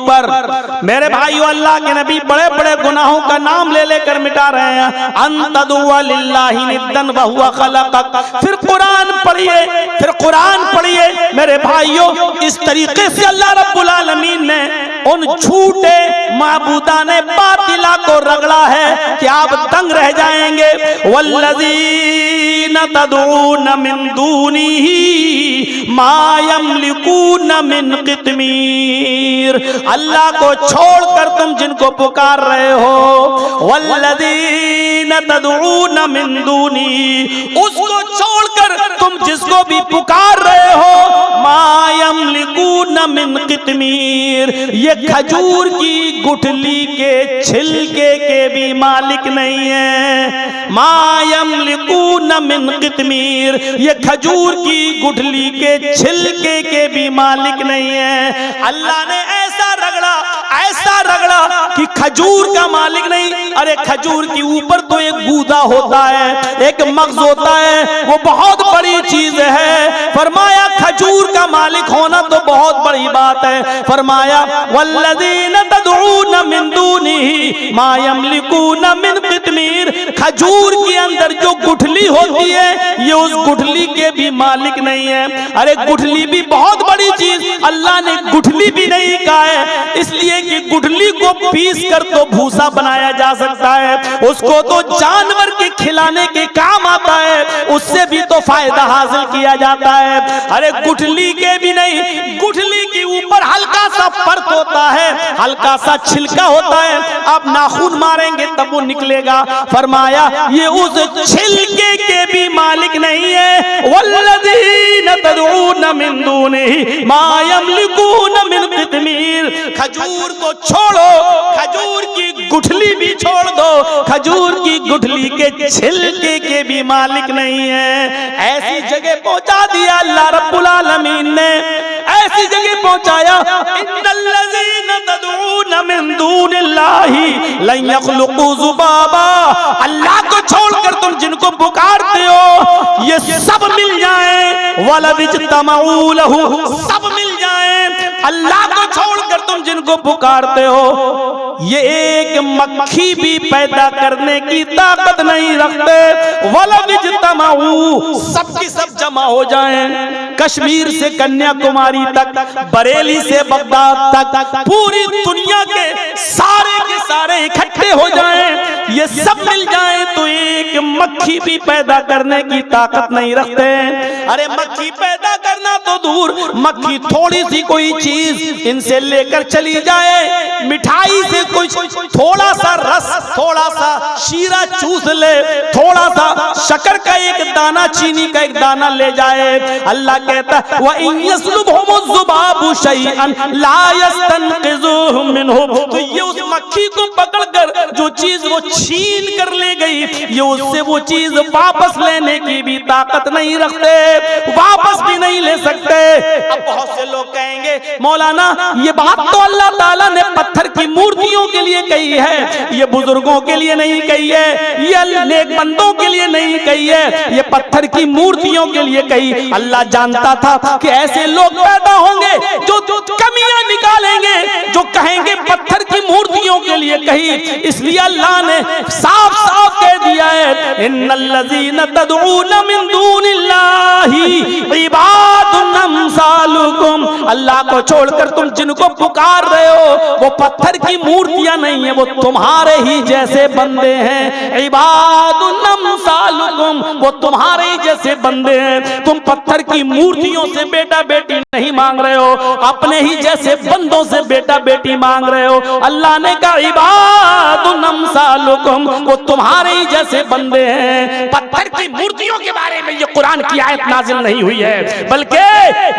ऊपर। मेरे भाइयों, अल्लाह के नबी बड़े बड़े गुनाहों का नाम ले लेकर मिटा रहे हैं। अंतदुआ लिल्लाहि निद्दन व हुवा खलक़क। फिर कुरान पढ़िए मेरे भाइयों। इस तरीके से अल्लाह रब्बुल आलमीन ने उन झूठे माबूदाने बातिला को रगड़ा है कि आप दंग रह जाएंगे। वल्लज़ीना तदऊन मिन दूनिही मा यमलिकून मिन क़ित्मीर। अल्लाह को छोड़कर तुम जिनको पुकार रहे हो, वल्लज़ीना तदऊन मिन दूनिही, उसको छोड़कर तुम जिसको भी पुकार रहे हो, मा यमलिकून मिन क़ित्मीर, ये खजूर की गुठली के छिलके के भी मालिक नहीं है। मा यमलिकून मिन क़ित्मीर, ये खजूर की गुठली के छिलके के भी मालिक नहीं है। अल्लाह ने ऐसा रगड़ा कि खजूर का मालिक नहीं। अरे खजूर के ऊपर तो एक गूदा होता है, एक मग़ज़ होता है, वो बहुत बड़ी चीज है। फरमाया खजूर का मालिक होना तो बहुत बड़ी बात है। फरमाया वल्लज़ीना तदऊन मिन दूनिही मा यमलिकून मिन क़ित्मीर, खजूर के अंदर जो गुठली होती है ये उस गुठली के भी मालिक नहीं है। अरे गुठली भी बहुत बड़ी चीज, अल्लाह ने गुठली भी नहीं कहा है इसलिए कि गुठली को पीस कर तो भूसा बनाया जा सकता है, उसको तो जानवर के खिलाने के काम आता है, उससे भी तो फायदा हासिल किया जाता है। अरे गुठली के भी नहीं, गुठली के ऊपर हल्का सा परत होता है, हल्का सा छिलका होता है, आप नाखून मारेंगे तब वो निकलेगा। फरमाया ये उस छिलके के भी मालिक नहीं है। वल्लज़ीना तदऊन मिन दूनिही मा यमलिकून मिन क़ित्मीर, खजूर को छोड़ो, खजूर की गुठली भी छोड़ दो, खजूर की गुठली के छिलके के भी मालिक नहीं है। ऐसी जगह पहुंचा दिया अल्लाह रब्बुल आलमीन ने, ऐसी जगह पहुंचाया। इन्नल्लज़ीना तदऊन मिन दूनिल्लाहि लन यख़्लुक़ू ज़ुबाबा, अल्लाह को छोड़कर तुम जिनको पुकारते हो ये सब मिल जाएं, वलव इज्तमऊ लहू, सब मिल जाएं। अल्लाह को छोड़कर तुम जिनको पुकारते हो ये एक मक्खी भी पैदा करने की ताकत नहीं रखते। वलव इज्तमऊ, सबकी सब जमा हो जाएं, कश्मीर से कन्याकुमारी तक, बरेली से बगदाद तक, पूरी दुनिया के सारे इकट्ठे हो जाएं, ये सब मिल जाएं तो एक मक्खी भी पैदा करने की ताकत नहीं रखते। अरे मक्खी पैदा करना तो दूर, मक्खी थोड़ी सी कोई चीज इनसे लेकर चली जाए, मिठाई से कुछ थोड़ा सा रस, थोड़ा सा शीरा चूस ले, थोड़ा सा शक्कर का एक दाना, चीनी का एक दाना ले जाए, अल्लाह कहता है व इन यस्लुबहुमुज़्ज़ुबाबु शैअन ला यस्तनक़िज़ुहु मिन्हु, तो ये उस मक्खी को पकड़कर जो चीज वो छीन कर ले गई, ये उससे वो चीज वापस लेने की भी ताकत नहीं रखते, वापस भी नहीं ले सकते। अब बहुत से लोग कहेंगे मौलाना ये बात तो अल्लाह ताला ने पत्थर की मूर्तियों के लिए कही है, ये बुजुर्गों के लिए नहीं कही है, ये नेक बंदों के लिए नहीं कही है, ये पत्थर की मूर्तियों के लिए कही। अल्लाह जानता था कि ऐसे लोग पैदा होंगे जो कमियां निकालेंगे, जो कहेंगे पत्थर की मूर्तियों के लिए कही, इसलिए अल्लाह ने साफ साफ कह दिया है इन्नल्लज़ीना तदऊन मिन दूनिल्लाहि इबादुन अम्सालुकुम, अल्लाह को छोड़कर तुम जिनको पुकार रहे हो वो पत्थर की मूर्तियां नहीं है, वो तुम्हारे ही जैसे बंदे हैं। इबादुन अम्सालुकुम, वो तुम्हारे ही जैसे बंदे हैं। तुम पत्थर की मूर्तियों से बेटा बेटी नहीं मांग रहे हो, अपने ही जैसे बंदों से बेटा बेटी मांग रहे हो। अल्लाह ने कहा इबादुन अम्सालुकुम, वो तुम्हारे ही जैसे बंदे हैं। पत्थर की मूर्तियों के बारे में ये कुरान की आयत नाजिल नहीं हुई है, बल्कि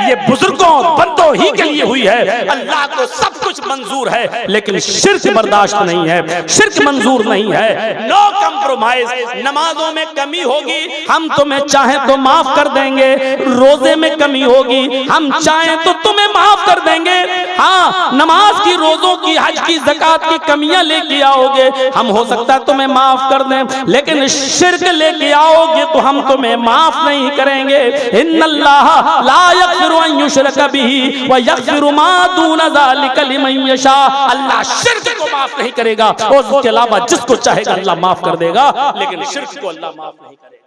ये बुजुर्गों बंदों ही के लिए हुई है। अल्लाह को सब कुछ मंजूर है लेकिन शिर्क बर्दाश्त नहीं है, शिर्क मंजूर नहीं है। No compromise. नमाजों में कमी होगी हम तुम्हें चाहें तो माफ कर देंगे, रोजे में कमी होगी हम चाहें तो तुम्हें माफ कर देंगे। हाँ, नमाज की, रोजों की, हज की, ज़कात की कमियां लेके आओगे हम हो सकता है तुम्हें माफ कर दें, लेकिन शिर्क लेके आओगे तो हम तुम्हें माफ नहीं करेंगे। इन्नल्लाह ला यग़फ़िरु अन युश्रक बिही व यग़फ़िरु मा दून ज़ालिका लिमन यशा, अल्लाह शिर्क को माफ नहीं करेगा और उसके अलावा जिसको चाहेगा अल्लाह माफ कर देगा, लेकिन शिर्क को अल्लाह माफ नहीं करेगा।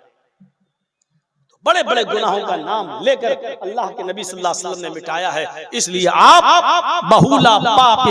बड़े बड़े गुनाहों का नाम लेकर अल्लाह के नबी सल्लल्लाहु अलैहि वसल्लम ने मिटाया है, इसलिए आप बहुला पाप